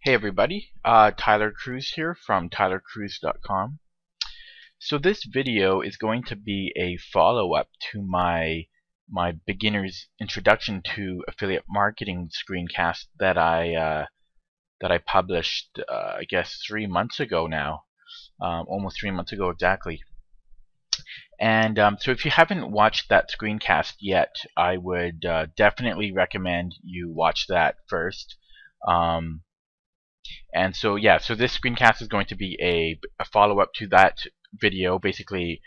Hey everybody, Tyler Cruz here from tylercruz.com. So this video is going to be a follow-up to my beginner's introduction to affiliate marketing screencast that I published I guess 3 months ago now, almost 3 months ago exactly. And so if you haven't watched that screencast yet, I would definitely recommend you watch that first. And so yeah, so this screencast is going to be a follow-up to that video, basically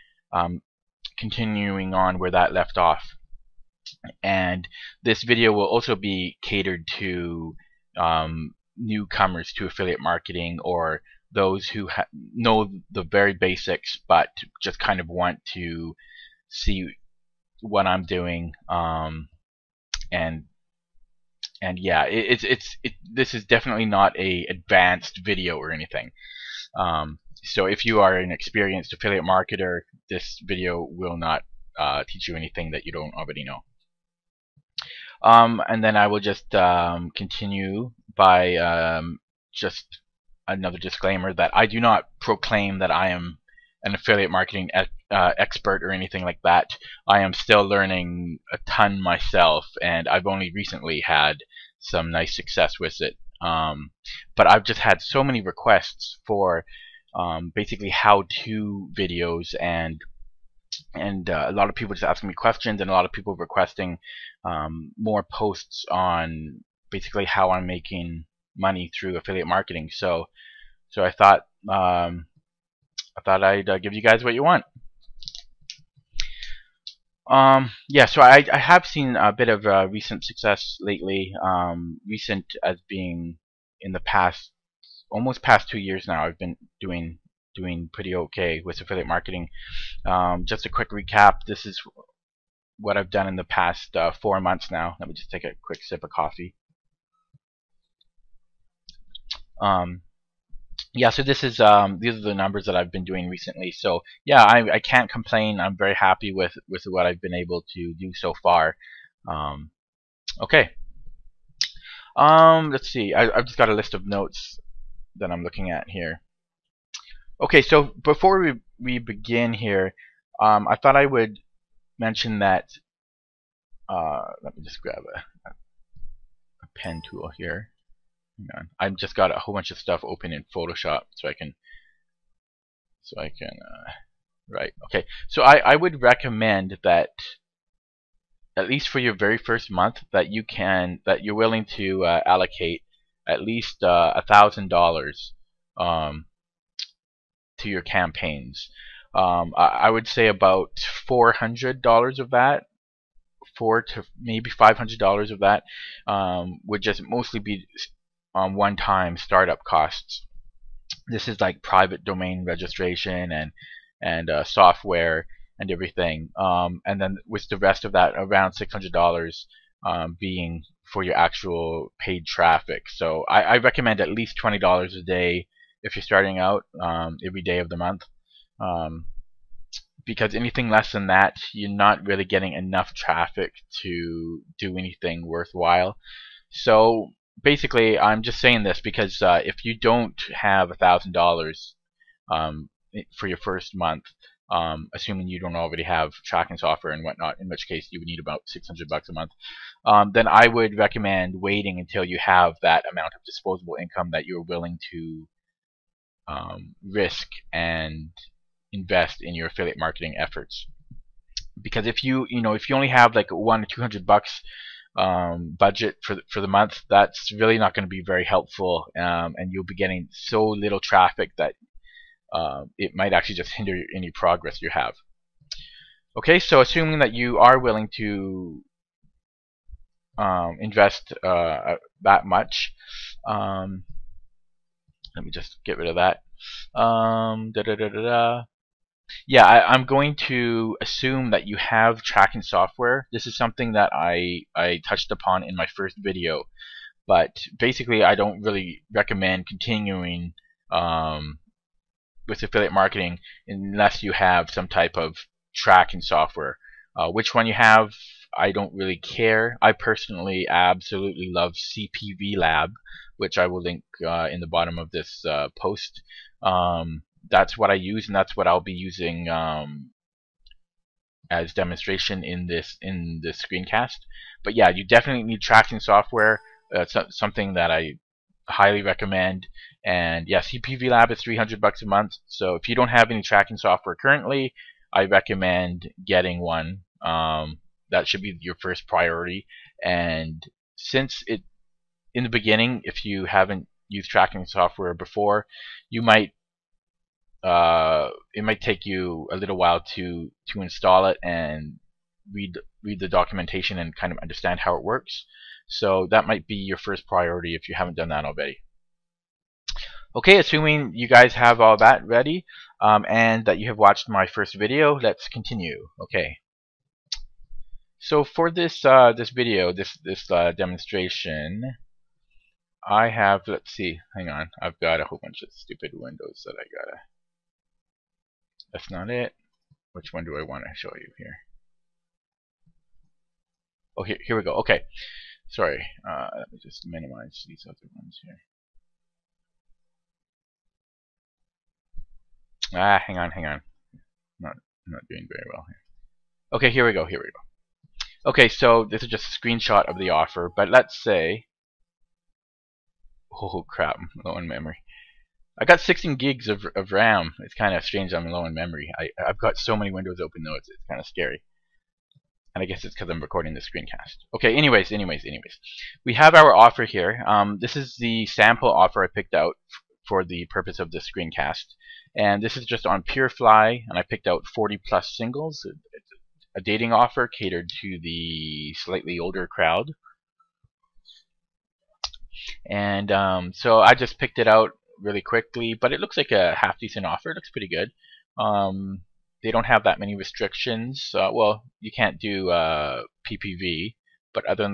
continuing on where that left off. And this video will also be catered to newcomers to affiliate marketing, or those who know the very basics but just kind of want to see what I'm doing. And yeah, this is definitely not a advanced video or anything. So if you are an experienced affiliate marketer, this video will not teach you anything that you don't already know. And then I will just continue by just another disclaimer that I do not proclaim that I am an affiliate marketing expert or anything like that. I am still learning a ton myself, and I've only recently had some nice success with it. But I've just had so many requests for basically how-to videos, and a lot of people just asking me questions, and a lot of people requesting more posts on basically how I'm making money through affiliate marketing. So I thought I'd give you guys what you want. Yeah, so I have seen a bit of recent success lately. Recent as being in the past, almost past 2 years now. I've been doing pretty okay with affiliate marketing. Just a quick recap. This is what I've done in the past 4 months now. Let me just take a quick sip of coffee. Yeah, so this is these are the numbers that I've been doing recently. So yeah, I can't complain. I'm very happy with what I've been able to do so far. Okay. Let's see. I've just got a list of notes that I'm looking at here. Okay, so before we begin here, I thought I would mention that. Let me just grab a pen tool here. I've just got a whole bunch of stuff open in Photoshop, so I can right. Okay, so I would recommend that at least for your very first month that you're willing to allocate at least $1,000 to your campaigns. I would say about $400 of that, $400 to maybe $500 of that would just mostly be one-time startup costs. This is like private domain registration and software and everything, and then with the rest of that, around $600 being for your actual paid traffic. So I recommend at least $20 a day if you're starting out, every day of the month, because anything less than that, you're not really getting enough traffic to do anything worthwhile. So basically, I'm just saying this because if you don't have $1,000 for your first month, assuming you don't already have tracking software and whatnot, in which case you would need about $600 a month, then I would recommend waiting until you have that amount of disposable income that you're willing to risk and invest in your affiliate marketing efforts. Because if you only have like $100 or $200 budget for the month, that's really not going to be very helpful, and you'll be getting so little traffic that it might actually just hinder any progress you have. Okay, so assuming that you are willing to invest that much, let me just get rid of that. Yeah, I'm going to assume that you have tracking software. This is something that I touched upon in my first video, but basically I don't really recommend continuing with affiliate marketing unless you have some type of tracking software. Which one you have, I don't really care. I personally absolutely love CPV Lab, which I will link in the bottom of this post. That's what I use, and that's what I'll be using as demonstration in this screencast. But yeah, you definitely need tracking software. It's something that I highly recommend. And yeah, CPV Lab is $300 a month. So if you don't have any tracking software currently, I recommend getting one. That should be your first priority. And since in the beginning, if you haven't used tracking software before, you might it might take you a little while to install it and read the documentation and kind of understand how it works. So that might be your first priority if you haven't done that already. Okay, assuming you guys have all that ready and that you have watched my first video, let's continue. Okay. So for this video, this demonstration, I have, let's see, hang on, I've got a whole bunch of stupid windows that I gotta. That's not it. Which one do I want to show you here? Oh, here we go. Okay, sorry. Let me just minimize these other ones here. Hang on. Not doing very well here. Okay, here we go. Okay, so this is just a screenshot of the offer, but let's say, oh crap, low in memory. I got 16 gigs of RAM. It's kind of strange I'm low in memory. I've got so many windows open though, it's kind of scary. And I guess it's because I'm recording the screencast. Okay, anyways. We have our offer here. This is the sample offer I picked out for the purpose of the screencast. And this is just on PureFly, and I picked out 40 plus singles. It's a dating offer catered to the slightly older crowd. And so I just picked it out really quickly, but it looks like a half decent offer. It looks pretty good. They don't have that many restrictions. Well, you can't do PPV, but other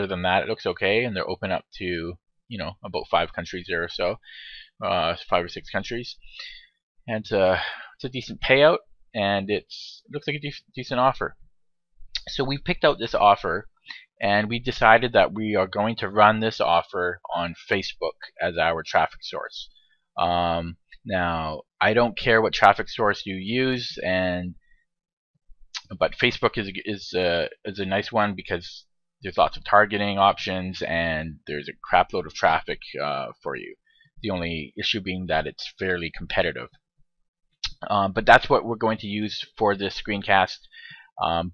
than that, it looks okay. And they're open up to about 5 countries there or so, 5 or 6 countries. And it's a decent payout, and it looks like a decent offer. So we picked out this offer, and we decided that we are going to run this offer on Facebook as our traffic source. Now, I don't care what traffic source you use, but Facebook is a nice one because there's lots of targeting options and there's a crap load of traffic for you. The only issue being that it's fairly competitive. But that's what we're going to use for this screencast.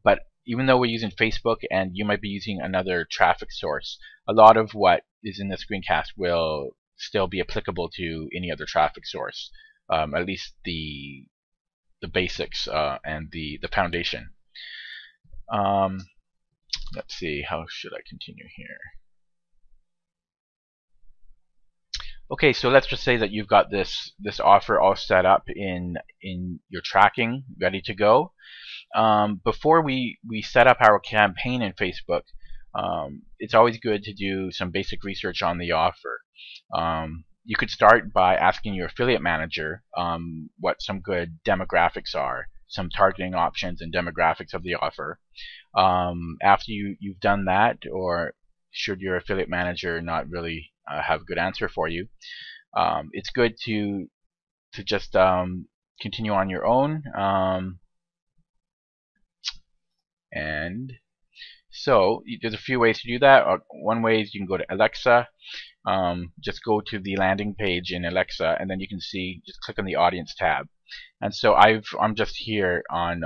But even though we're using Facebook and you might be using another traffic source, a lot of what is in the screencast will still be applicable to any other traffic source, at least the basics and the foundation. Let's see, how should I continue here? Okay, so let's just say that you've got this offer all set up in your tracking, ready to go. Before we set up our campaign in Facebook, it's always good to do some basic research on the offer. You could start by asking your affiliate manager what some good demographics are, some targeting options and demographics of the offer. After you've done that, or should your affiliate manager not really have a good answer for you, it's good to just continue on your own. And so there's a few ways to do that. One way is you can go to Alexa. Just go to the landing page in Alexa, and then you can see, just click on the audience tab. And so I'm just here on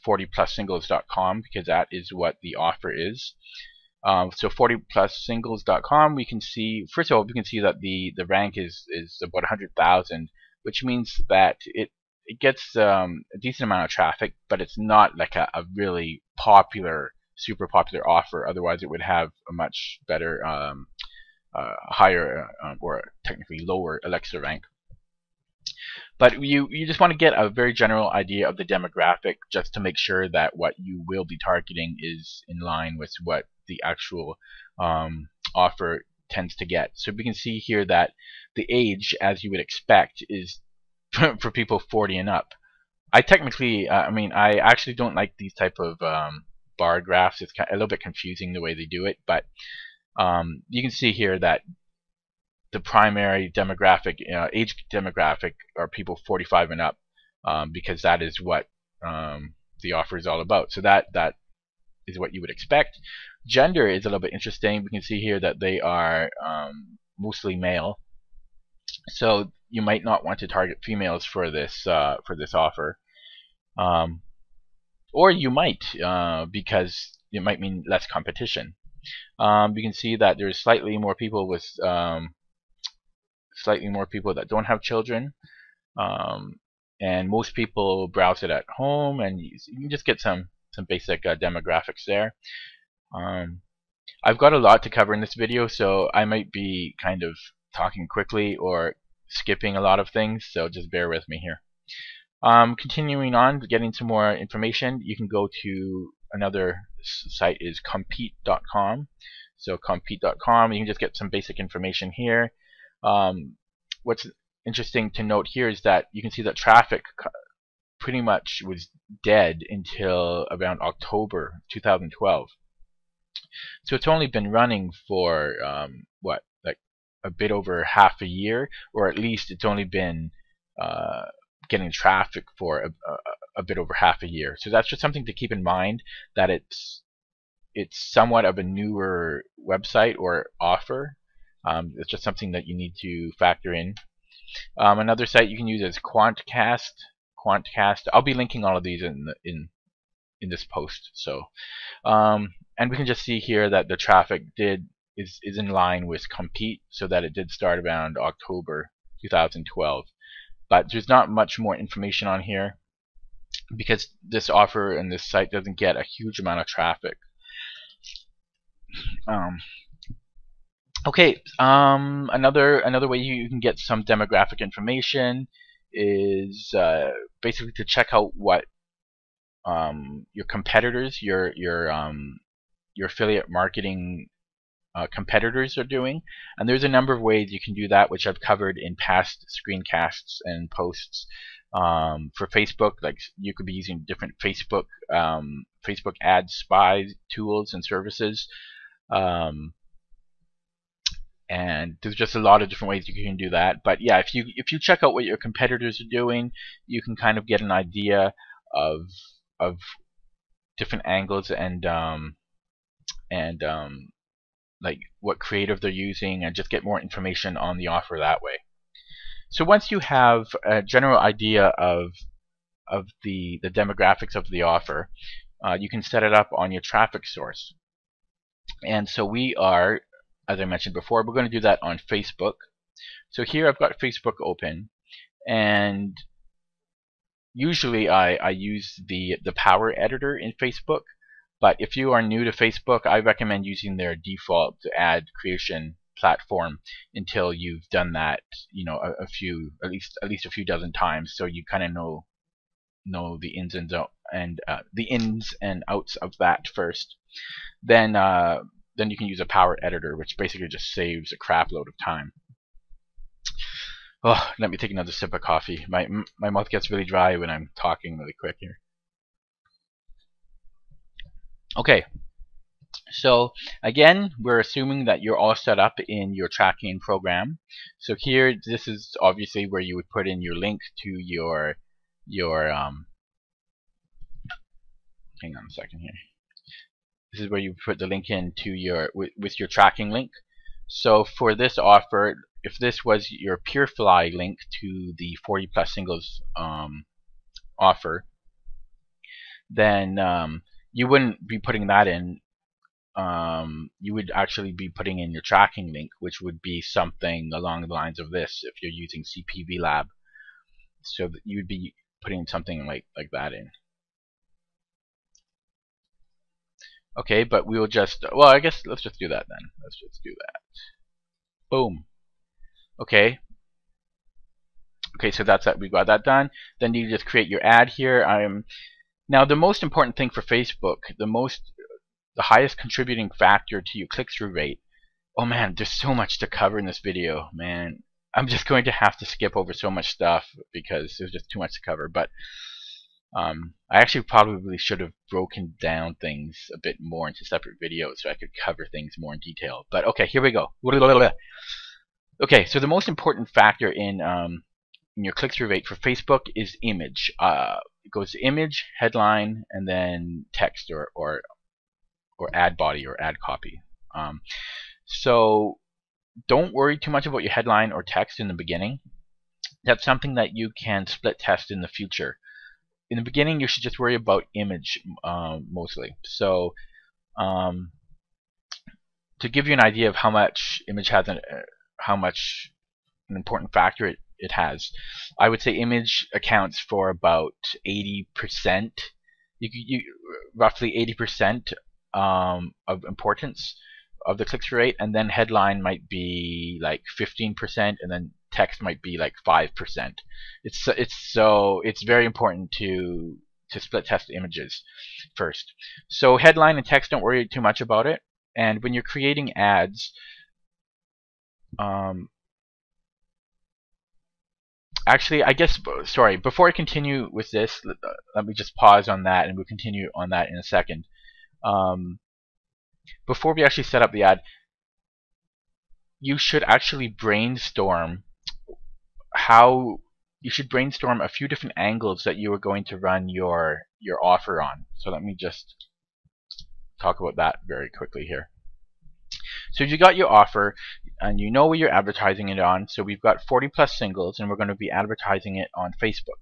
40plussingles.com because that is what the offer is. So 40plussingles.com, we can see, first of all, we can see that the rank is about 100,000, which means that it gets a decent amount of traffic, but it's not like a really popular, super popular offer. Otherwise, it would have a much better, higher, or technically lower Alexa rank. But you just want to get a very general idea of the demographic, just to make sure that what you will be targeting is in line with what the actual offer tends to get. So we can see here that the age, as you would expect, is for people 40 and up. I technically, I actually don't like these type of bar graphs. It's kind of a little bit confusing the way they do it, but you can see here that the primary demographic, age demographic, are people 45 and up, because that is what the offer is all about. So that is what you would expect. Gender is a little bit interesting. We can see here that they are mostly male, so you might not want to target females for this offer, or you might, because it might mean less competition. You can see that there's slightly more people that don't have children, and most people browse it at home, and you can just get some basic demographics there. I've got a lot to cover in this video, so I might be kind of talking quickly or skipping a lot of things, so just bear with me here. Continuing on, getting some more information, you can go to another site, is compete.com. So compete.com, you can just get some basic information here. What's interesting to note here is that you can see that traffic pretty much was dead until around October 2012. So it's only been running for like a bit over half a year, or at least it's only been getting traffic for a bit over half a year. So that's just something to keep in mind, that it's somewhat of a newer website or offer. It's just something that you need to factor in. Another site you can use is Quantcast. I'll be linking all of these in this post. So, and we can just see here that the traffic is in line with Compete, so that it did start around October 2012. But there's not much more information on here, because this offer and this site doesn't get a huge amount of traffic. Okay, another way you can get some demographic information is basically to check out what your competitors, your affiliate marketing competitors are doing. And there's a number of ways you can do that, which I've covered in past screencasts and posts. For Facebook, like, you could be using different Facebook ad spy tools and services. And there's just a lot of different ways you can do that. But yeah, if you check out what your competitors are doing, you can kind of get an idea of different angles and like what creative they're using, and just get more information on the offer that way. So once you have a general idea of the demographics of the offer, you can set it up on your traffic source. And so we are, as I mentioned before, we're going to do that on Facebook. So here I've got Facebook open, and usually I use the Power Editor in Facebook. But if you are new to Facebook, I recommend using their default ad creation platform until you've done that, at least a few dozen times, so you kind of know the ins and outs of that first. Then you can use a Power Editor, which basically just saves a crap load of time. Oh, let me take another sip of coffee. My mouth gets really dry when I'm talking really quick here. Okay, so again, we're assuming that you're all set up in your tracking program. So here, this is obviously where you would put in your link to your hang on a second here. This is where you put the link in to with your tracking link. So for this offer, if this was your PureFly link to the 40 plus singles offer, then you wouldn't be putting that in. You would actually be putting in your tracking link, which would be something along the lines of this if you're using CPV Lab. So that you'd be putting something like that in. Okay, but we will just, well, I guess let's just do that then. Let's just do that. Boom. Okay. Okay, so that's that. We got that done. Then you just create your ad here. Now the most important thing for Facebook, the highest contributing factor to your click-through rate. Oh man, there's so much to cover in this video, man. I'm just going to have to skip over so much stuff because there's just too much to cover. But I actually probably should have broken down things a bit more into separate videos so I could cover things more in detail. But okay, here we go. Okay, so the most important factor in your click-through rate for Facebook is image. It goes image, headline, and then text or ad body or ad copy. So don't worry too much about your headline or text in the beginning. That's something that you can split test in the future. In the beginning, you should just worry about image mostly. So to give you an idea of how much image has how much an important factor it has, I would say image accounts for about 80%. Roughly 80% of importance of the click-through rate, and then headline might be like 15%, and then text might be like 5%. It's very important to split test images first. So headline and text, don't worry too much about it. And when you're creating ads, actually, I guess, sorry, before I continue with this, let me just pause on that, and we'll continue on that in a second. Before we actually set up the ad, you should actually brainstorm a few different angles that you are going to run your offer on. So let me just talk about that very quickly here. So you got your offer and you know where you're advertising it on. So we've got 40 plus singles and we're going to be advertising it on Facebook.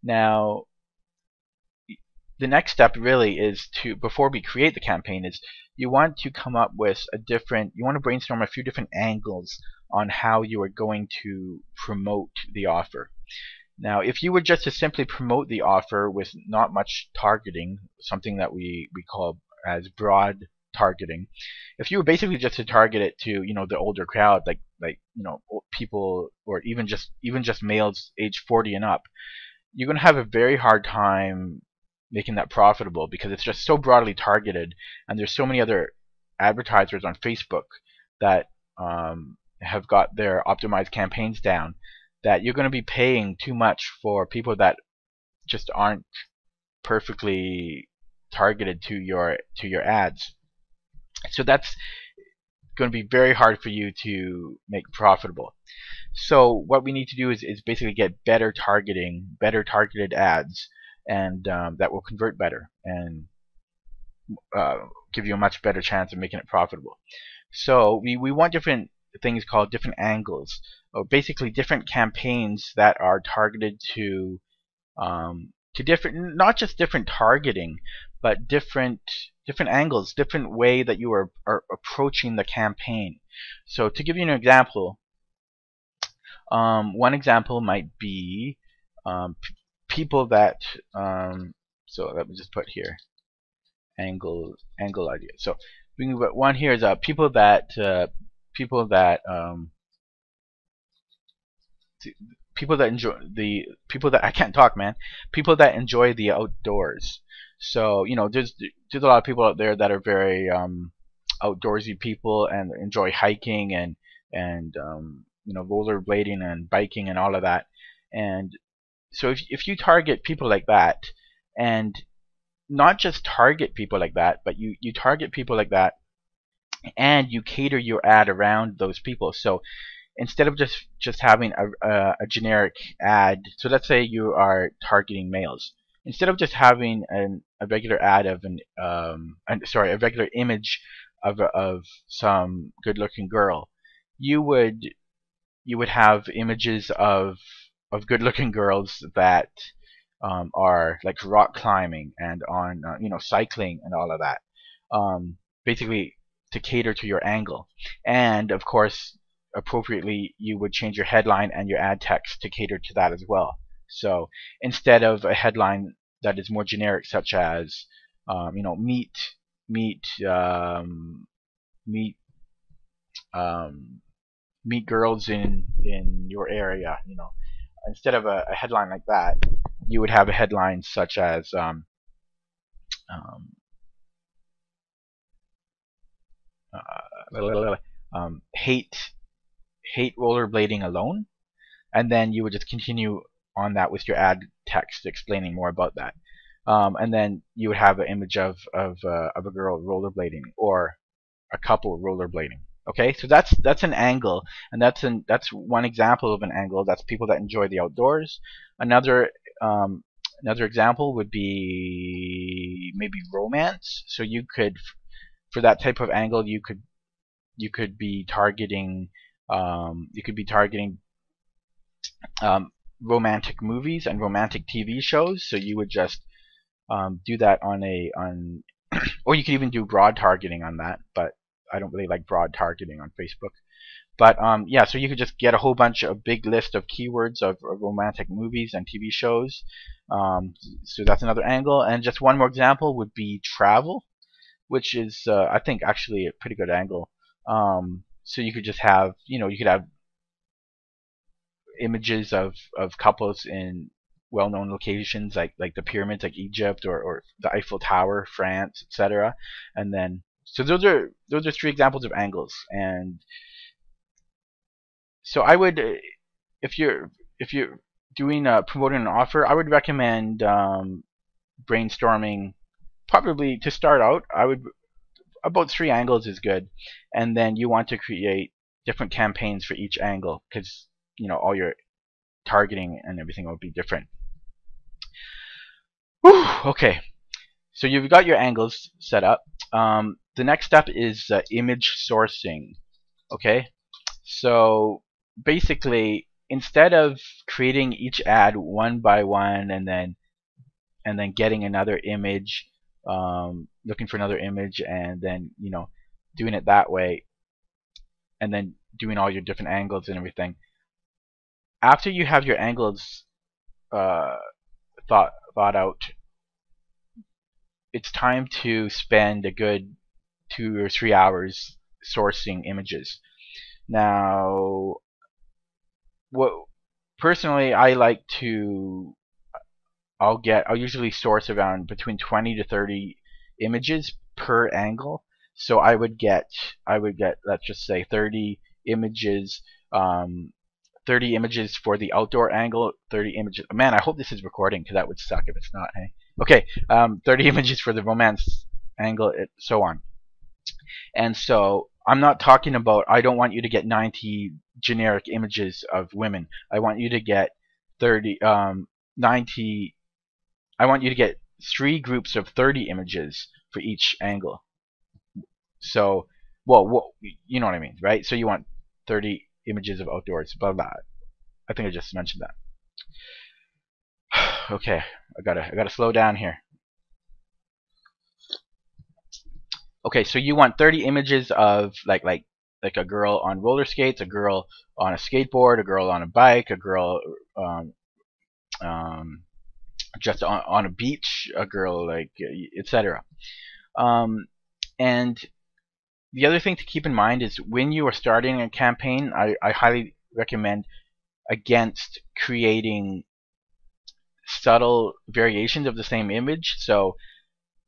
Now the next step really is to, before we create the campaign, is you want to come up with you want to brainstorm a few different angles on how you are going to promote the offer. Now if you were just to simply promote the offer with not much targeting, something that we call as broad targeting, if you were basically just to target it to the older crowd, like people, or even just males age 40 and up, you're going to have a very hard time making that profitable because it's just so broadly targeted, and there's so many other advertisers on Facebook that have got their optimized campaigns down, that you're going to be paying too much for people that just aren't perfectly targeted to your ads. So that's going to be very hard for you to make profitable. So what we need to do is basically get better targeted ads, and that will convert better and give you a much better chance of making it profitable. So we want different things called different angles, or basically different campaigns that are targeted to different, not just different targeting, but different angles, different way that you are approaching the campaign. So to give you an example, one example might be people that so let me just put here angle idea. So we can put one here is people that I can't talk, man. People that enjoy the outdoors. So there's a lot of people out there that are very outdoorsy people and enjoy hiking and rollerblading and biking and all of that. And so if you target people like that, and not just target people like that, but you target people like that, and you cater your ad around those people. So instead of just having a generic ad, so let's say you are targeting males, instead of just having a regular ad of a regular image of some good-looking girl, you would have images of good-looking girls that are like rock climbing and on cycling and all of that, basically to cater to your angle. And of course, appropriately, you would change your headline and your ad text to cater to that as well. So instead of a headline that is more generic, such as meet girls in your area, instead of a headline like that, you would have a headline such as hate rollerblading alone, and then you would just continue on that with your ad text explaining more about that. And then you would have an image of a girl rollerblading or a couple rollerblading. Okay, so that's an angle, and that's one example of an angle. That's people that enjoy the outdoors. Another another example would be maybe romance. So you could, for that type of angle, you could be targeting romantic movies and romantic TV shows. So you would just do that on or you could even do broad targeting on that, but I don't really like broad targeting on Facebook. But yeah, so you could just get a big list of keywords of romantic movies and TV shows. So that's another angle. And just one more example would be travel, which is I think actually a pretty good angle. So you could just have, you could have images of couples in well-known locations like the pyramids, like Egypt, or the Eiffel Tower, France, etc. And then so those are three examples of angles. And so I would, if you're doing promoting an offer, I would recommend brainstorming. Probably to start out, I would, about 3 angles is good, and then you want to create different campaigns for each angle, because all your targeting and everything will be different. Whew, okay, so you've got your angles set up. The next step is image sourcing. Okay, so basically, instead of creating each ad one by one and then getting another image, looking for another image, and then doing it that way, and then doing all your different angles and everything. After you have your angles thought out, it's time to spend a good 2 or 3 hours sourcing images. Now, personally, I like to, I'll usually source around between 20 to 30 images per angle. So I would get, let's just say 30 images, 30 images for the outdoor angle, 30 images. Man, I hope this is recording, because that would suck if it's not. Hey, okay, 30 images for the romance angle, so on. And so I'm not talking about, I don't want you to get 90 generic images of women. I want you to get 90. I want you to get 3 groups of 30 images for each angle. So, well, you know what I mean, right? So you want 30 images of outdoors, blah blah. I think I just mentioned that. Okay, I gotta slow down here. Okay, so you want 30 images of like a girl on roller skates, a girl on a skateboard, a girl on a bike, a girl just on a beach, a girl etc. And the other thing to keep in mind is when you are starting a campaign, I highly recommend against creating subtle variations of the same image. So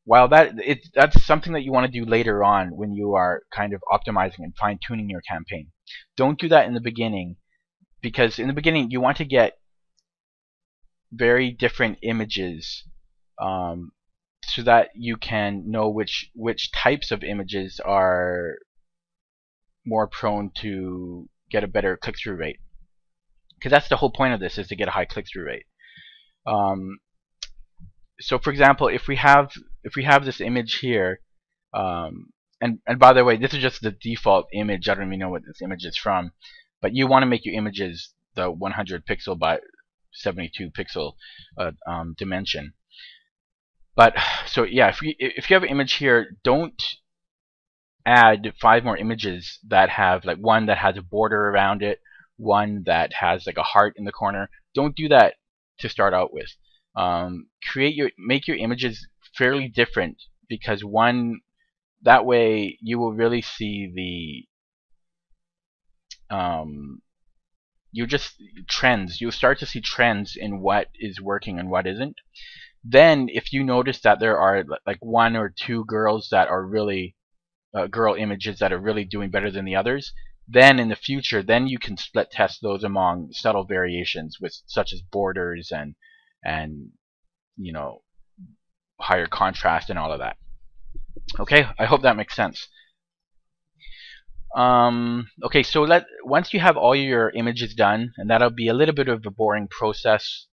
while that's something that you want to do later on when you are kind of optimizing and fine-tuning your campaign, don't do that in the beginning, because in the beginning you want to get very different images, so that you can know which types of images are more prone to get a better click-through rate, because that's the whole point of this, is to get a high click-through rate. So for example, if we have this image here, and by the way, this is just the default image. I don't even know what this image is from, but you want to make your images the 100 pixel by 72 pixel dimension. But so yeah, if you have an image here, don't add 5 more images that have like one that has a border around it, one that has like a heart in the corner. Don't do that to start out with. Make your images fairly different, because that way you will really see trends. You'll start to see trends in what is working and what isn't. Then if you notice that there are like 1 or 2 girls that are really girl images that are really doing better than the others, then in the future, then you can split test those among subtle variations with such as borders and you know, higher contrast and all of that. Okay, I hope that makes sense. Okay, so once you have all your images done, and that'll be a little bit of a boring process.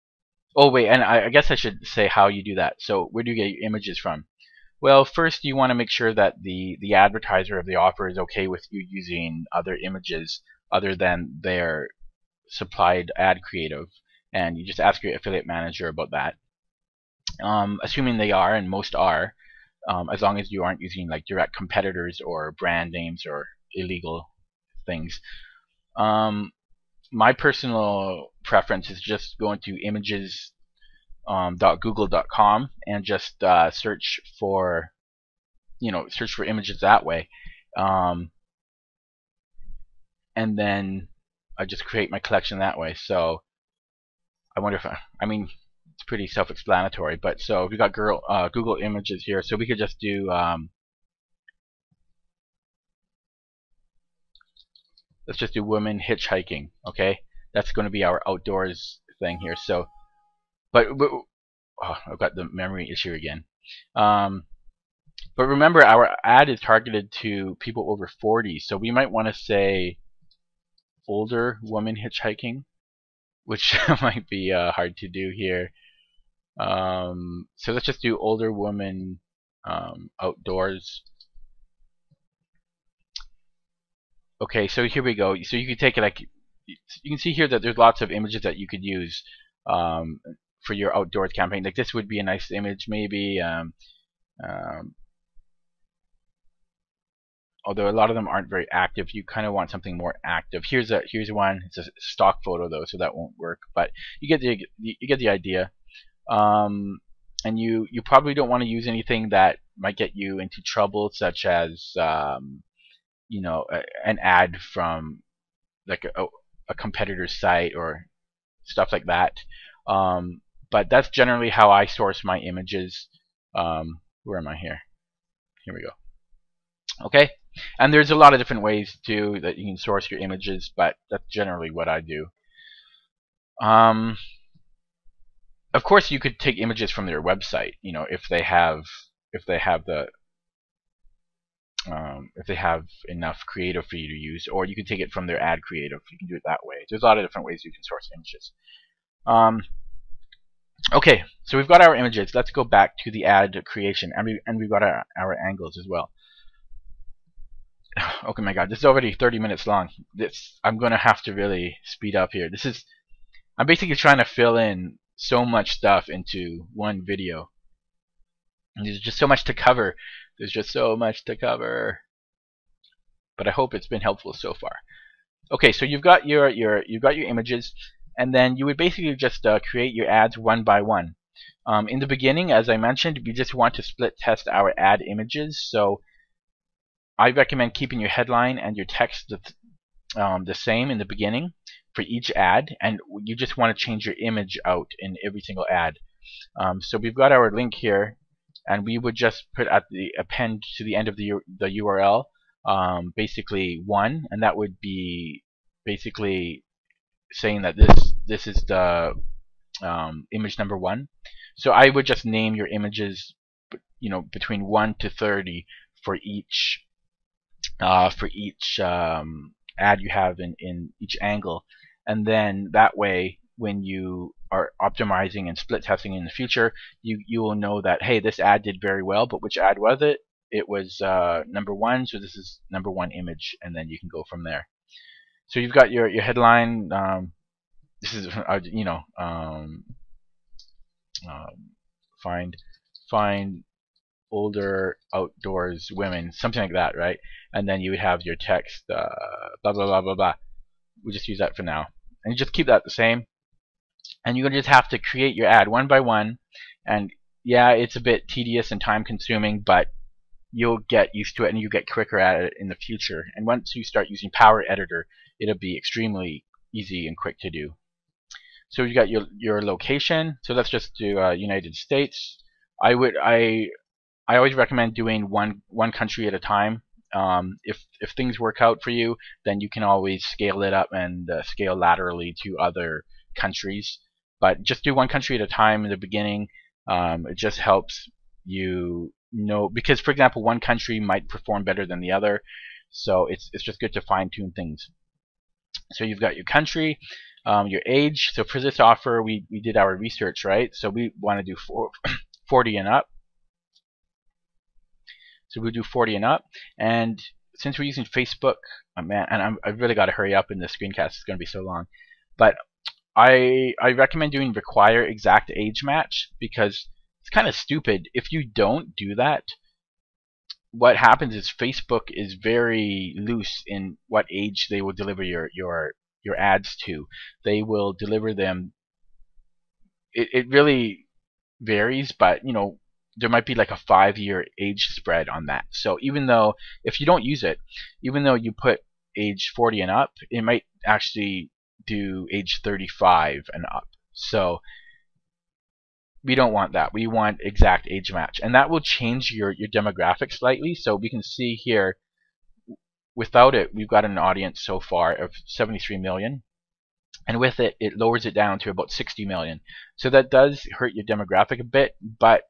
Oh wait, and I guess I should say how you do that. So where do you get your images from? Well, first you want to make sure that the advertiser of the offer is okay with you using other images other than their supplied ad creative, and you just ask your affiliate manager about that. Assuming they are, and most are, as long as you aren't using like direct competitors or brand names or illegal things. My personal preference is just going to images.google.com and just search for images that way, and then I just create my collection that way. So I wonder if I mean, it's pretty self-explanatory, but so we got Google Images here, so we could just do let's just do women hitchhiking. Okay, that's going to be our outdoors thing here. So, but oh, I've got the memory issue again. But remember, our ad is targeted to people over 40, so we might want to say older woman hitchhiking, which might be hard to do here. So let's just do older woman outdoors. Okay, so here we go. So you can take it like, you can see here that there's lots of images that you could use for your outdoors campaign. Like this would be a nice image, maybe. Although a lot of them aren't very active, you kind of want something more active. Here's one. It's a stock photo though, so that won't work. But you get the idea. And you probably don't want to use anything that might get you into trouble, such as you know, an ad from like a competitor's site or stuff like that. But that's generally how I source my images. Where am I here? Here we go. Okay, and there's a lot of different ways too that you can source your images, but that's generally what I do. Of course, you could take images from their website. You know, if they have enough creative for you to use, or you can take it from their ad creative. You can do it that way. There's a lot of different ways you can source images. Okay, so we've got our images. Let's go back to the ad creation, and we've got our angles as well. Okay, my God, this is already 30 minutes long. I'm gonna have to really speed up here. I'm basically trying to fill in so much stuff into one video. And there's just so much to cover. There's just so much to cover. But I hope it's been helpful so far. Okay, so you've got your images, and then you would basically just create your ads one by one. In the beginning, as I mentioned, we just want to split test our ad images. So I recommend keeping your headline and your text the same in the beginning for each ad, and you just want to change your image out in every single ad. So we've got our link here, and we would just put at the append to the end of the URL basically 1, and that would be basically saying that this is the image number 1. So I would just name your images, you know, between 1 to 30 for each ad you have in each angle, and then that way when you are optimizing and split testing in the future, you will know that, hey, this ad did very well, but which ad was it? It was number 1, so this is number 1 image, and then you can go from there. So you've got your headline. This is you know, find older outdoors women, something like that, right? And then you would have your text, blah blah blah blah blah. We just use that for now, and you just keep that the same. And you're gonna just have to create your ad one by one, and yeah, it's a bit tedious and time consuming, but you'll get used to it and you get quicker at it in the future. And once you start using Power Editor, it'll be extremely easy and quick to do. So you got your location. So let's just do United States. I always recommend doing one country at a time. If things work out for you, then you can always scale it up and scale laterally to other countries. But just do one country at a time in the beginning. It just helps you know, because for example, one country might perform better than the other, so it's just good to fine tune things. So you've got your country, your age. So for this offer, we did our research, right? So we want to do 40 and up. So we'll do 40 and up. And since we're using Facebook, man, and I've really got to hurry up in this screencast. It's going to be so long. But I recommend doing require exact age match, because it's kind of stupid. If you don't do that, what happens is Facebook is very loose in what age they will deliver your ads to. They will deliver them. It really varies, but you know, there might be like a 5-year age spread on that. So even though, if you don't use it, even though you put age 40 and up, it might actually do age 35 and up. So we don't want that. We want exact age match, and that will change your demographic slightly. So we can see here, without it, we've got an audience so far of 73 million, and with it, it lowers it down to about 60 million. So that does hurt your demographic a bit, but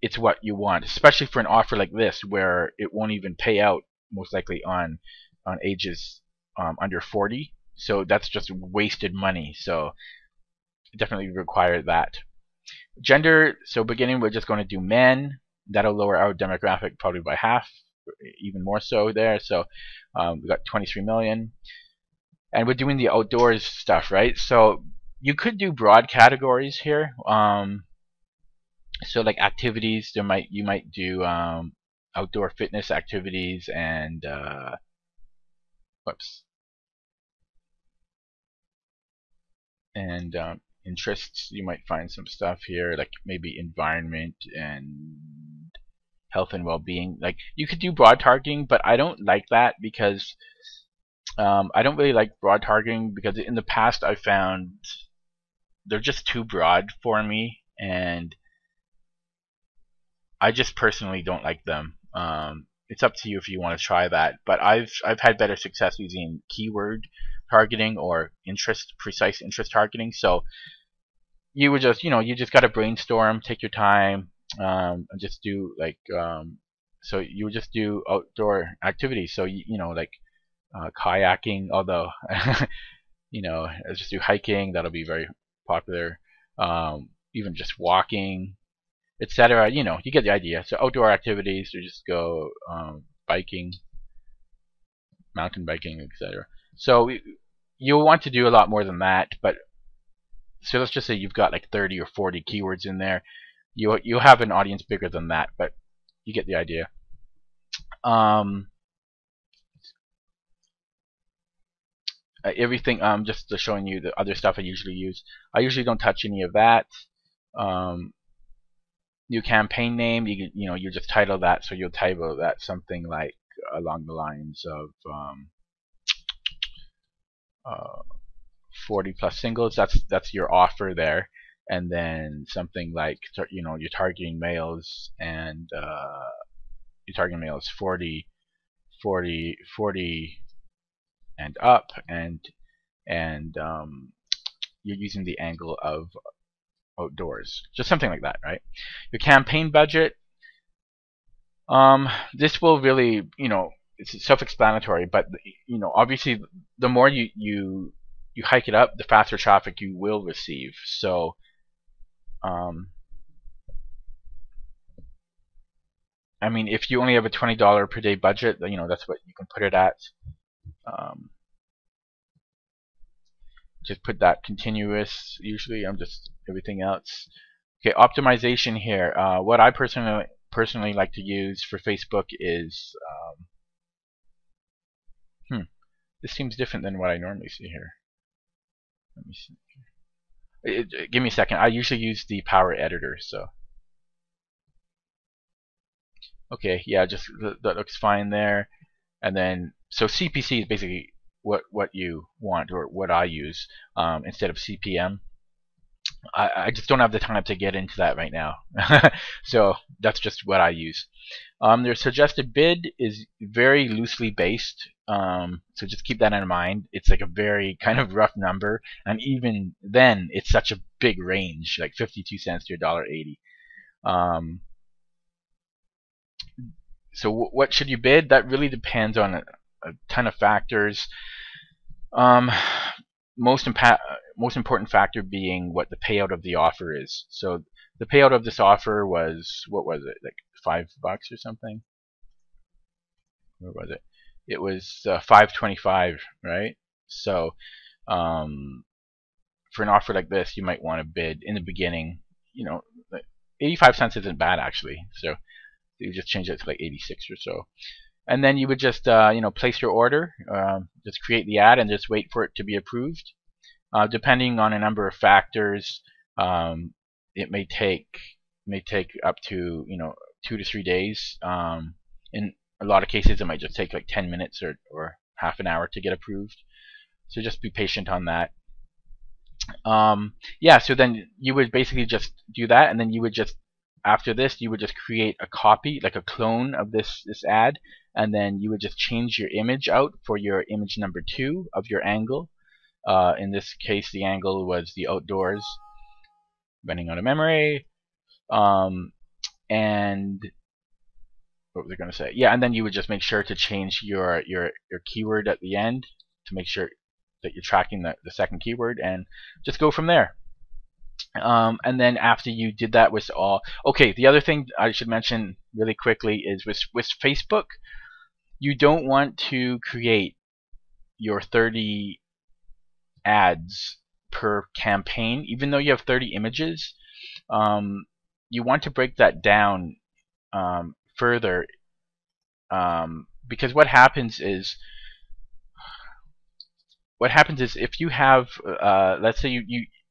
it's what you want, especially for an offer like this where it won't even pay out most likely on ages under 40. So that's just wasted money. So definitely require that. Gender, so beginning, we're just going to do men. That'll lower our demographic probably by half, even more so there. So we got 23 million. And we're doing the outdoors stuff, right? So you could do broad categories here. So like activities, you might do outdoor fitness activities and interests. You might find some stuff here like maybe environment and health and well-being. Like you could do broad targeting, but I don't like that, because I don't really like broad targeting, because in the past I found they're just too broad for me, and I just personally don't like them. It's up to you if you want to try that, but I've had better success using keyword targeting or precise interest targeting. So you would just, you just got to brainstorm, take your time, and just do like, so you would just do outdoor activities. So like kayaking, although let's just do hiking. That'll be very popular. Even just walking, etc. You get the idea. So outdoor activities, you just go biking, mountain biking, etc. So you'll want to do a lot more than that, but so let's just say you've got like 30 or 40 keywords in there. You'll have an audience bigger than that, but you get the idea. Everything, just showing you the other stuff I usually use. I usually don't touch any of that. New campaign name, you just title that, so you'll title that something like along the lines of 40 plus singles. That's your offer there, and then something like you're targeting males, and you're targeting males 40 and up, and you're using the angle of outdoors, just something like that, right? Your campaign budget, this will really, it's self-explanatory, but obviously the more you hike it up, the faster traffic you will receive. So I mean, if you only have a $20 per day budget, that's what you can put it at. Just put that continuous. Usually I'm just everything else. Okay, optimization here. What I personally like to use for Facebook is this seems different than what I normally see here. Let me see. Give me a second. I usually use the Power Editor, so okay, yeah, just that looks fine there. And then so CPC is basically what you want, or what I use, instead of CPM. I just don't have the time to get into that right now. So that's just what I use. Their suggested bid is very loosely based, so just keep that in mind. It's like a very kind of rough number, and even then, it's such a big range, like 52 cents to $1.80. Um, so what should you bid? That really depends on a ton of factors. Um, most important factor being what the payout of the offer is. So the payout of this offer was, what was it, like $5 or something? Where was it? It was 5.25, right? So for an offer like this, you might want to bid in the beginning. 85 cents isn't bad actually. So you just change it to like 86 or so. And then you would just place your order, just create the ad, and just wait for it to be approved. Depending on a number of factors, it may take up to 2 to 3 days. In a lot of cases, it might just take like 10 minutes or half an hour to get approved. So just be patient on that. Yeah, so then you would basically just do that, and then you would just, after this, you would just create a copy, like a clone of this ad, and then you would just change your image out for your image number 2 of your angle. In this case, the angle was the outdoors, running out of memory. And what was I going to say? Yeah, and then you would just make sure to change your keyword at the end to make sure that you're tracking the second keyword, and just go from there. And then after you did that with all, okay, the other thing I should mention really quickly is with Facebook, you don't want to create your 30 ads per campaign, even though you have 30 images. You want to break that down further, because what happens is if you have, let's say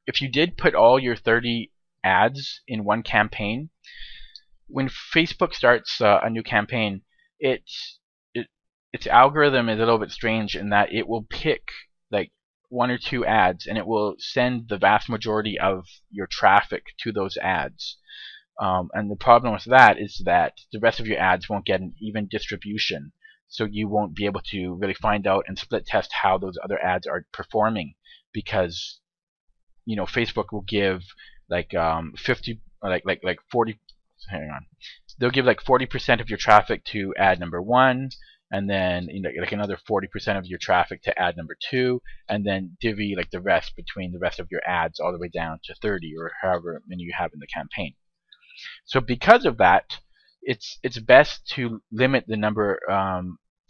if you did put all your 30 ads in one campaign, when Facebook starts a new campaign, its algorithm is a little bit strange in that it will pick like 1 or 2 ads, and it will send the vast majority of your traffic to those ads. And the problem with that is that the rest of your ads won't get an even distribution, so you won't be able to really find out and split test how those other ads are performing, because Facebook will give like 50, like 40. Hang on, they'll give like 40% of your traffic to ad number 1, and then like another 40% of your traffic to ad number 2, and then divvy like the rest between the rest of your ads all the way down to 30 or however many you have in the campaign. So because of that, it's best to limit the number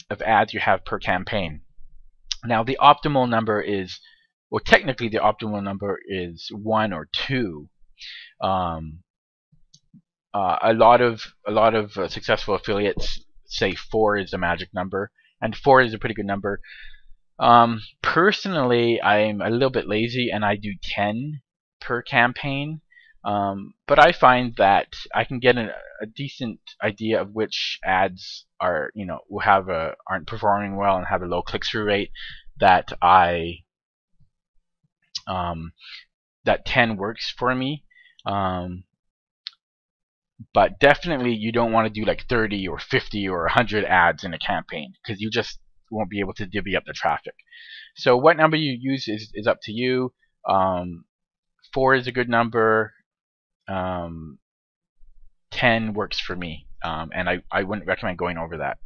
of ads you have per campaign. Now the optimal number is, well, technically the optimal number is 1 or 2. A lot of successful affiliates say 4 is the magic number, and 4 is a pretty good number. Personally, I'm a little bit lazy and I do 10 per campaign. But I find that I can get a decent idea of which ads are, will have aren't performing well and have a low click-through rate. That that 10 works for me. But definitely you don't want to do like 30 or 50 or 100 ads in a campaign, because you just won't be able to divvy up the traffic. So what number you use is up to you. 4 is a good number. 10 works for me, and I wouldn't recommend going over that.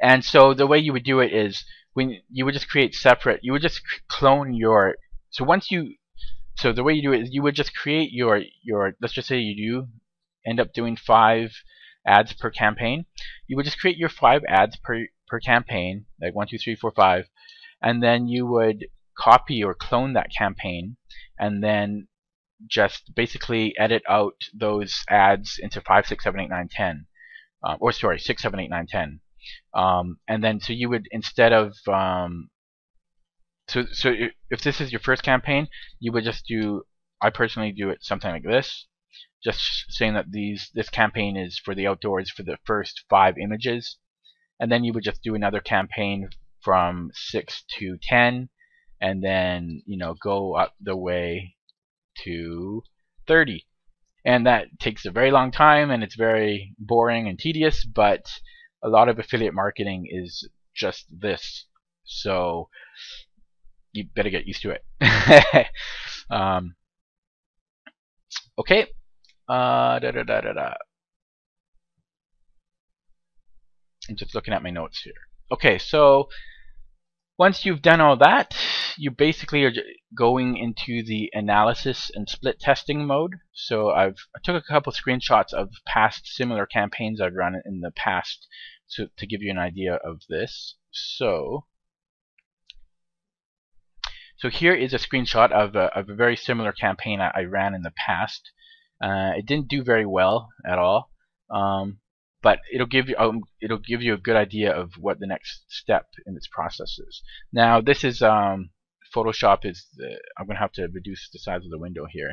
And so the way you would do it is, when you would just create separate, you would just clone your, so the way you do it is you would just create your let's just say you do end up doing 5 ads per campaign. You would just create your 5 ads per campaign, like 1, 2, 3, 4, 5, and then you would copy or clone that campaign, and then just basically edit out those ads into 5, 6, 7, 8, 9, 10. Or sorry, 6, 7, 8, 9, 10. And then so you would, instead of so if this is your first campaign, you would just do, I personally do it something like this, just saying that this campaign is for the outdoors for the first 5 images, and then you would just do another campaign from 6 to 10, and then go up the way to 30. And that takes a very long time, and it's very boring and tedious, but a lot of affiliate marketing is just this. So you better get used to it. Okay. I'm just looking at my notes here. Okay, so once you've done all that, you basically are going into the analysis and split testing mode. So I took a couple screenshots of past similar campaigns I've run in the past to give you an idea of this. So here is a screenshot of a very similar campaign I ran in the past. It didn't do very well at all, but it'll give you a good idea of what the next step in this process is. Now this is Photoshop is I'm gonna have to reduce the size of the window here,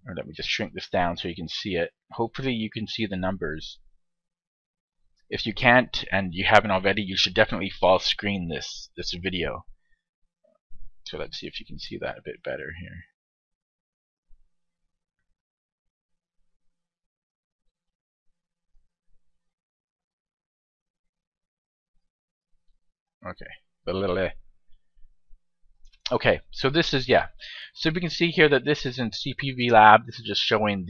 or let me just shrink this down so you can see it. Hopefully you can see the numbers. If you can't and you haven't already, you should definitely full screen this video. So let's see if you can see that a bit better here. Okay, okay, so this is, yeah. So we can see here that this is in CPV Lab. This is just showing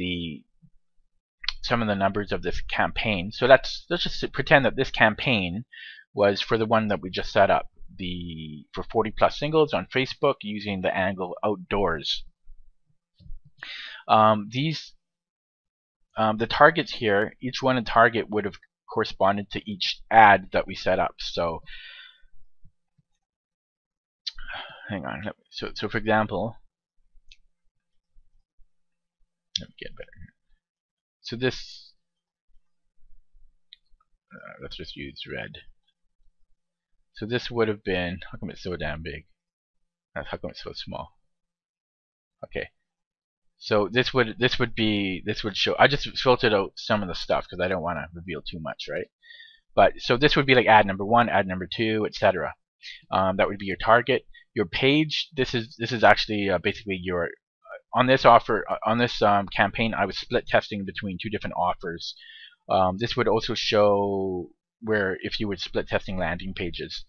some of the numbers of this campaign. So let's just pretend that this campaign was for the one that we just set up, for 40+ singles on Facebook using the angle outdoors. The targets here, each one a target would have corresponded to each ad that we set up. So hang on. So for example, let me get better. So this, let's just use red. So this would have been, how come it's so damn big? How come it's so small? Okay. So this would show. I just filtered out some of the stuff because I don't want to reveal too much, right? But so this would be like ad number 1, ad number 2, etc. That would be your target. Your page. This is actually basically your on this offer on this campaign. I was split testing between 2 different offers. This would also show where if you were split testing landing pages,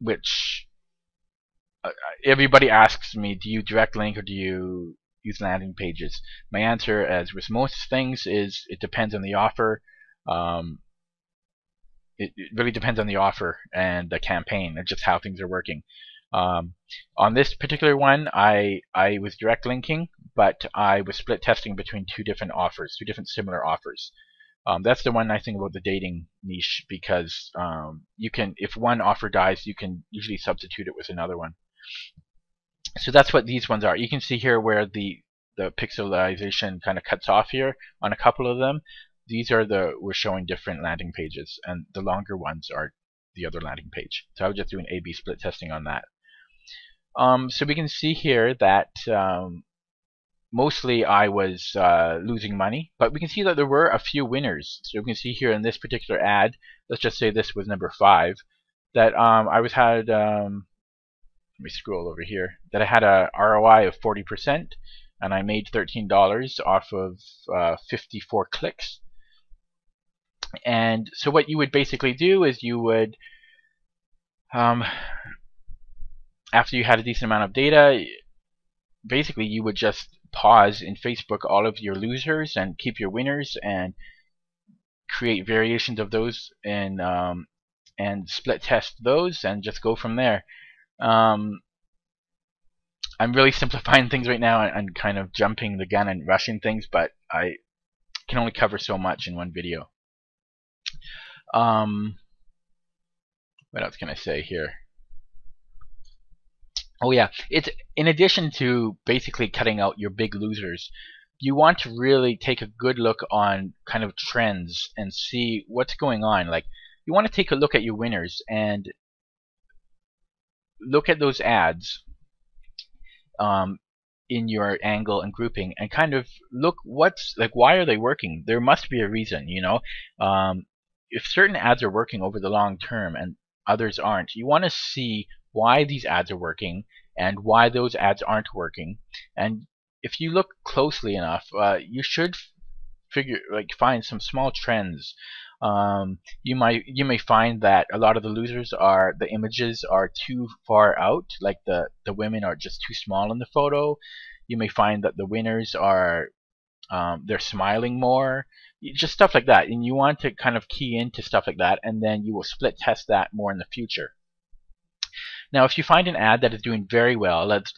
which everybody asks me, do you direct link or do you use landing pages? My answer, as with most things, is it depends on the offer. It really depends on the offer and the campaign and just how things are working. On this particular one, I was direct linking, but I was split testing between 2 different offers, 2 different similar offers. That's the one nice thing about the dating niche, because you can, if one offer dies, you can usually substitute it with another one. So that's what these ones are. You can see here where the pixelization kind of cuts off here on a couple of them. These are we're showing different landing pages, and the longer ones are the other landing page. So I was just doing A/B split testing on that. So we can see here that mostly I was losing money, but we can see that there were a few winners. So we can see here in this particular ad, let's just say this was number 5, that I had let me scroll over here, that I had a ROI of 40%, and I made $13 off of 54 clicks. And so what you would basically do is you would, after you had a decent amount of data, basically you would just pause in Facebook all of your losers and keep your winners and create variations of those and split test those and just go from there. I'm really simplifying things right now and kind of jumping the gun and rushing things, but I can only cover so much in one video. What else can I say here? Oh yeah, it's in addition to basically cutting out your big losers, you want to really take a good look on kind of trends and see what's going on. Like, you want to take a look at your winners and look at those ads in your angle and grouping, and kind of look why are they working? There must be a reason, you know. If certain ads are working over the long term, and others aren't. You want to see why these ads are working and why those ads aren't working. And if you look closely enough, you should find some small trends. You may find that a lot of the images are too far out, like the women are just too small in the photo. You may find that the winners are they're smiling more, just stuff like that. And you want to kind of key into stuff like that, and then you will split test that more in the future. Now, if you find an ad that is doing very well, let's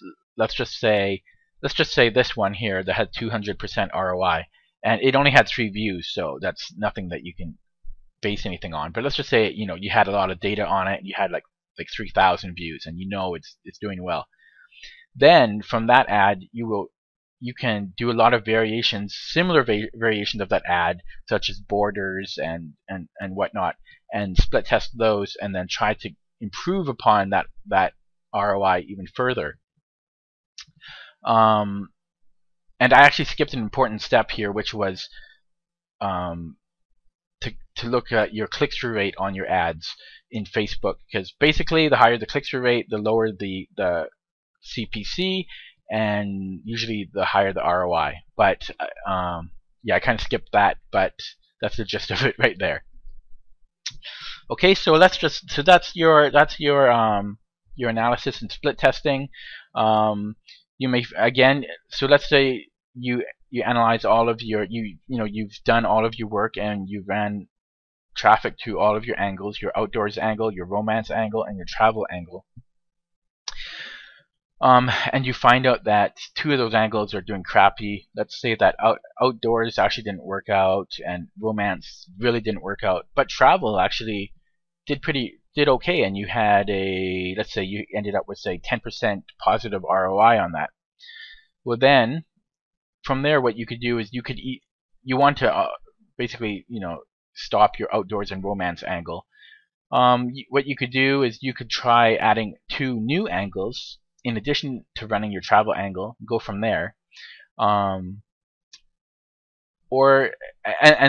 just say this one here that had 200% ROI, and it only had 3 views, so that's nothing that you can base anything on. But let's just say you had a lot of data on it, and you had like 3,000 views, and it's doing well. Then from that ad, you can do a lot of variations, similar variations of that ad, such as borders and whatnot, and split test those, and then try to improve upon that ROI even further. And I actually skipped an important step here, which was to look at your click-through rate on your ads in Facebook, because basically the higher the click-through rate, the lower the CPC, and usually the higher the ROI. But yeah, I kind of skipped that, but that's the gist of it right there. Okay, so that's your analysis and split testing. You may again, so let's say you analyze all of your you've done all of your work, and you ran traffic to all of your angles: your outdoors angle, your romance angle, and your travel angle. And you find out that 2 of those angles are doing crappy. Let's say that outdoors actually didn't work out, and romance really didn't work out, but travel actually did okay, and you had let's say you ended up with, say, 10% positive ROI on that. Well, then from there, what you could do is you want to basically stop your outdoors and romance angle. What you could do is you could try adding 2 new angles in addition to running your travel angle. Go from there. And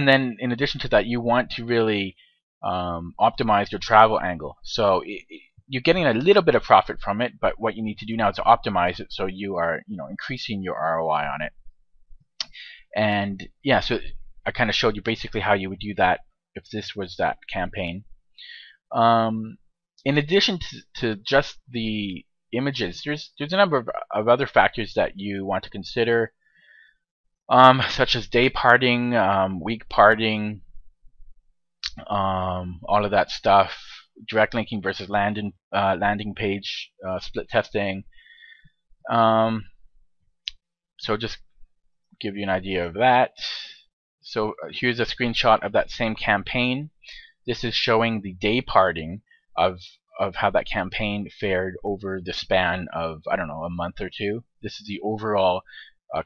then in addition to that, you want to really optimize your travel angle. So you're getting a little bit of profit from it, but what you need to do now is to optimize it so you are increasing your ROI on it. And yeah, so I kind of showed you basically how you would do that if this was that campaign. In addition to just the images, there's a number of other factors that you want to consider, such as day parting, week parting, all of that stuff, direct linking versus landing page split testing. So just give you an idea of that. So here's a screenshot of that same campaign. This is showing the day parting of how that campaign fared over the span of, I don't know, a month or 2. This is the overall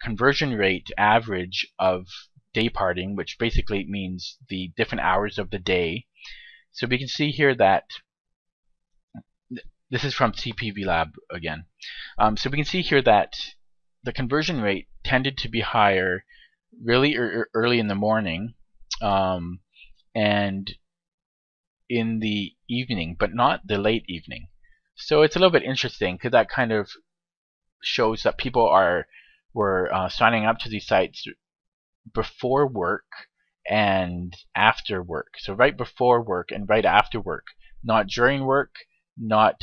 conversion rate average of day parting, which basically means the different hours of the day. So we can see here that this is from CPV Lab again. So we can see here that the conversion rate tended to be higher really early in the morning, and in the evening, but not the late evening. So it's a little bit interesting, because that kind of shows that people were signing up to these sites before work and after work. So right before work and right after work, not during work, not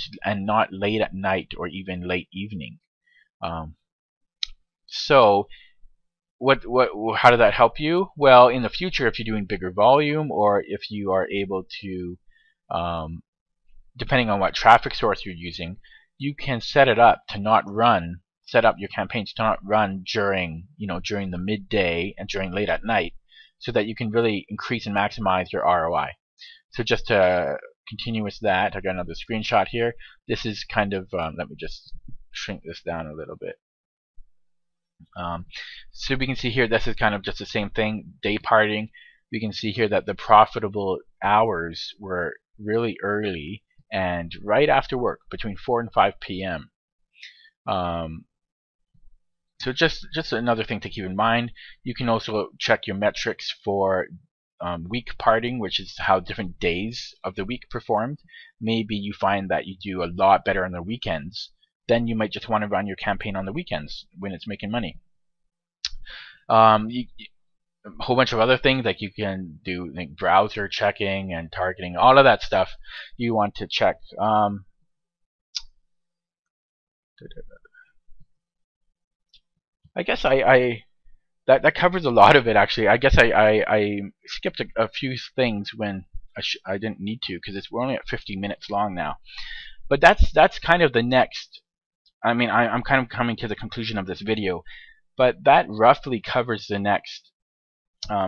late at night or even late evening. So how did that help you? Well, in the future, if you're doing bigger volume, or if you are able to, depending on what traffic source you're using, you can set up your campaigns to not run during the midday and during late at night, so that you can really increase and maximize your ROI. So just to continue with that, I got another screenshot here. This is kind of, let me just shrink this down a little bit. So we can see here, this is kind of just the same thing, day parting. We can see here that the profitable hours were really early and right after work, between 4 and 5 p.m. So just another thing to keep in mind. You can also check your metrics for week parting, which is how different days of the week performed. Maybe you find that you do a lot better on the weekends. Then you might just want to run your campaign on the weekends when it's making money. A whole bunch of other things, like you can do like browser checking and targeting, all of that stuff you want to check. I guess that covers a lot of it, actually. I guess I skipped a few things when I didn't need to, because we're only at 50 minutes long now. But that's kind of the next. I mean, I'm kind of coming to the conclusion of this video, but that roughly covers the next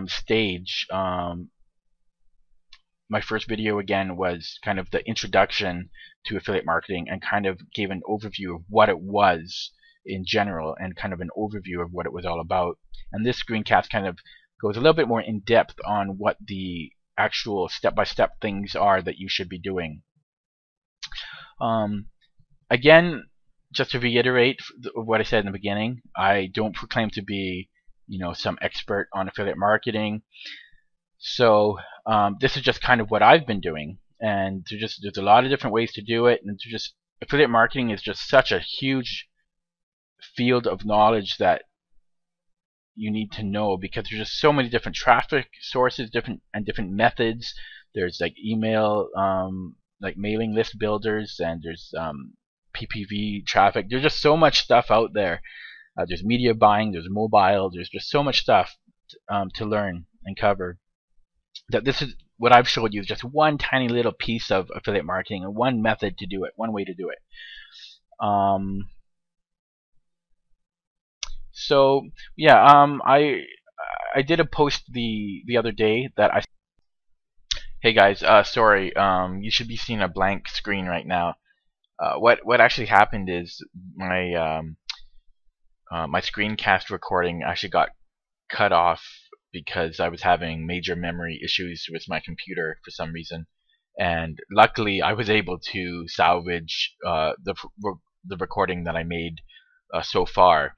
stage. My first video, again, was kind of the introduction to affiliate marketing, and kind of gave an overview of what it was in general, and kind of an overview of what it was all about. And this screencast kind of goes a little bit more in depth on what the actual step-by-step things are that you should be doing. Again, just to reiterate what I said in the beginning, I don't proclaim to be, some expert on affiliate marketing. So this is just kind of what I've been doing, and there's a lot of different ways to do it, and affiliate marketing is just such a huge field of knowledge that you need to know, because there's just so many different traffic sources, different methods. There's like email, like mailing list builders, and there's PPV traffic. There's just so much stuff out there. There's media buying, there's mobile, there's just so much stuff to learn and cover. That this is what I've showed you is just one tiny little piece of affiliate marketing, and one method to do it, one way to do it. So yeah, I did a post the other day that Hey guys, sorry, you should be seeing a blank screen right now. What actually happened is my my screencast recording actually got cut off because I was having major memory issues with my computer for some reason, and luckily I was able to salvage the recording that I made so far,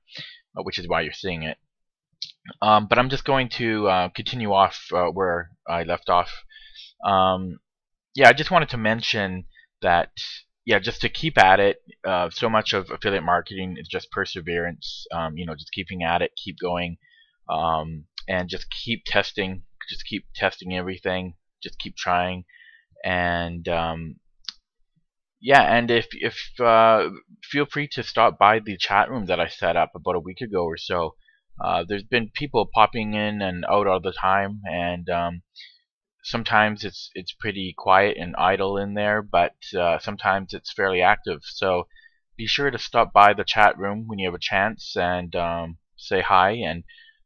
which is why you're seeing it. But I'm just going to continue off where I left off. Yeah, I just wanted to mention that, yeah, just to keep at it. So much of affiliate marketing is just perseverance. Just keeping at it, keep going, and just keep testing. Just keep testing everything. Just keep trying, and yeah. And if feel free to stop by the chat room that I set up about a week ago or so. There's been people popping in and out all the time, and sometimes it's pretty quiet and idle in there, but sometimes it's fairly active. So be sure to stop by the chat room when you have a chance, and say hi, and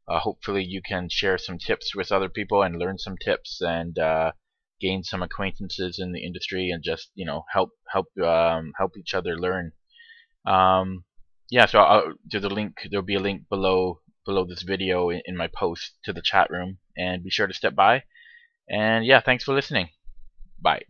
hopefully you can share some tips with other people and learn some tips, and gain some acquaintances in the industry, and just help each other learn. Yeah, so there'll be a link below this video in my post to the chat room, and be sure to step by. And yeah, thanks for listening. Bye.